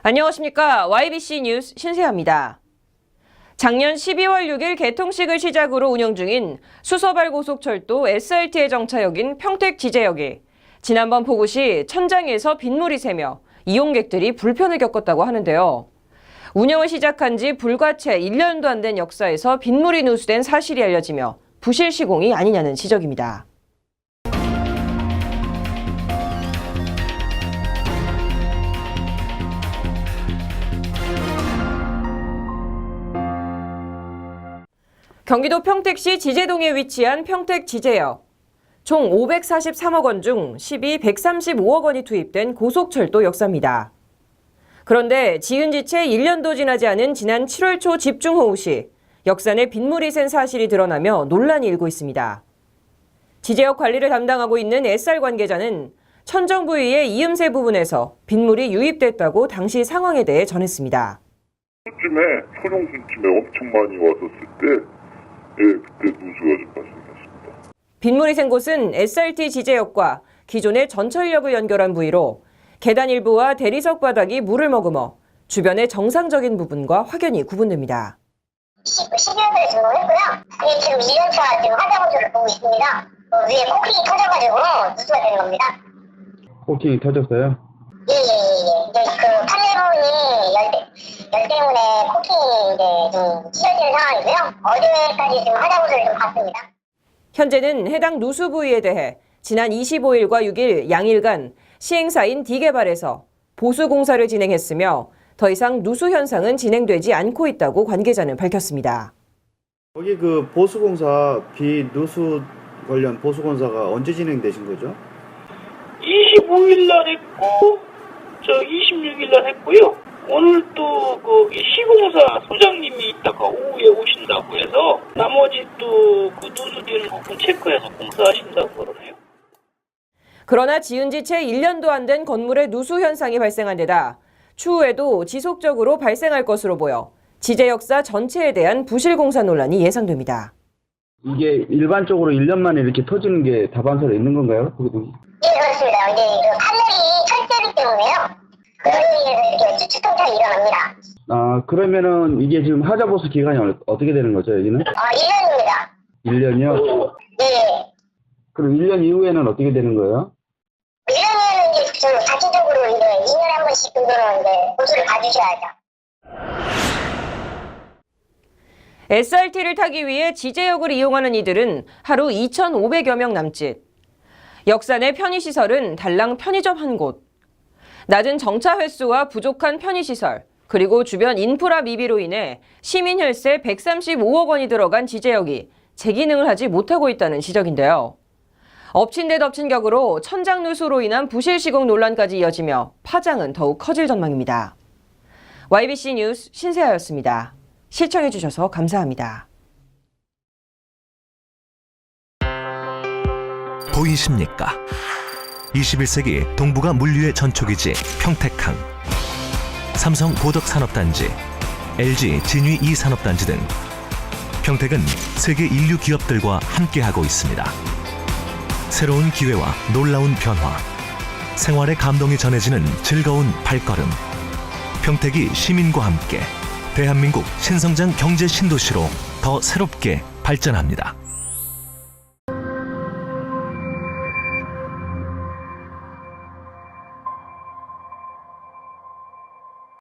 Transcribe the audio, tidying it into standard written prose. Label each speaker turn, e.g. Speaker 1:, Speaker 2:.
Speaker 1: 안녕하십니까. YBC 뉴스 신세아입니다. 작년 12월 6일 개통식을 시작으로 운영 중인 수서발 고속철도 SRT의 정차역인 평택지제역이 지난번 폭우 시 천장에서 빗물이 새며 이용객들이 불편을 겪었다고 하는데요. 운영을 시작한 지 불과 채 1년도 안 된 역사에서 빗물이 누수된 사실이 알려지며 부실 시공이 아니냐는 지적입니다. 경기도 평택시 지제동에 위치한 평택지제역. 총 543억 원 중 135억 원이 투입된 고속철도 역사입니다. 그런데 지은 지 채 1년도 지나지 않은 지난 7월 초 집중호우 시 역산에 빗물이 샌 사실이 드러나며 논란이 일고 있습니다. 지제역 관리를 담당하고 있는 SR 관계자는 천정 부위의 이음새 부분에서 빗물이 유입됐다고 당시 상황에 대해 전했습니다.
Speaker 2: 그쯤에 초룡수쯤에 엄청 많이 왔었을 때 그때 누수가 좀 발생했습니다.
Speaker 1: 빗물이 샌 곳은 SRT 지제역과 기존의 전철역을 연결한 부위로 계단 일부와 대리석 바닥이 물을 머금어 주변의 정상적인 부분과 확연히 구분됩니다.
Speaker 3: 12월달에 등록했고요. 지금 1년차 지금 하자 구조를 보고 있습니다. 위에 코킹이 터져가지고 누수가 되는 겁니다.
Speaker 4: 코킹이 터졌어요?
Speaker 3: 예. 그 판넬부분이 열 때문에 코킹이 이제 좀 찢어지는 상황이고요. 어제까지 지금 하자 구조를 좀 봤습니다.
Speaker 1: 현재는 해당 누수 부위에 대해 지난 25일과 6일 양일간 시행사인 D개발에서 보수 공사를 진행했으며 더 이상 누수 현상은 진행되지 않고 있다고 관계자는 밝혔습니다.
Speaker 4: 거기 그 보수공사 비누수 관련 보수공사가 언제 진행되신 거죠?
Speaker 5: 25일 날 했고 26일 날 했고요. 오늘 또 그 시공사 소장님이 있다가 오후에 오신다고 해서 나머지 또 그 누수되는 부분 체크해서 공사하신다고 그러네요.
Speaker 1: 그러나 지은 지 채 1년도 안 된 건물의 누수 현상이 발생한 데다 추후에도 지속적으로 발생할 것으로 보여 지제 역사 전체에 대한 부실 공사 논란이 예상됩니다.
Speaker 4: 이게 일반적으로 1년 만에 이렇게 터지는 게 다반사로 있는 건가요?
Speaker 3: 예, 그렇습니다. 이제 그 판넬이 철제기 때문에요. 그런 일에서 이렇게 추청차가 일어납니다.
Speaker 4: 아, 그러면은 이게 지금 하자보수 기간이 어떻게 되는 거죠, 여기는?
Speaker 3: 1년입니다.
Speaker 4: 1년이요?
Speaker 3: 예.
Speaker 4: 그럼 1년 이후에는 어떻게 되는 거예요?
Speaker 3: 1년이면 이제 좀 자체적으로 이제 2년에 한 번씩 정도는 이제 보수를 봐주셔야죠.
Speaker 1: SRT를 타기 위해 지제역을 이용하는 이들은 하루 2,500여 명 남짓. 역사 내 편의시설은 달랑 편의점 한 곳. 낮은 정차 횟수와 부족한 편의시설, 그리고 주변 인프라 미비로 인해 시민 혈세 135억 원이 들어간 지제역이 재기능을 하지 못하고 있다는 지적인데요. 엎친 데 덮친 격으로 천장 누수로 인한 부실 시공 논란까지 이어지며 파장은 더욱 커질 전망입니다. YBC 뉴스 신세아였습니다. 시청해주셔서 감사합니다.
Speaker 6: 보이십니까? 21세기 동북아 물류의 전초기지 평택항, 삼성 보덕산업단지, LG 진위 2산업단지 등 평택은 세계 인류 기업들과 함께하고 있습니다. 새로운 기회와 놀라운 변화, 생활의 감동이 전해지는 즐거운 발걸음. 평택이 시민과 함께 대한민국 신성장 경제 신도시로 더 새롭게 발전합니다.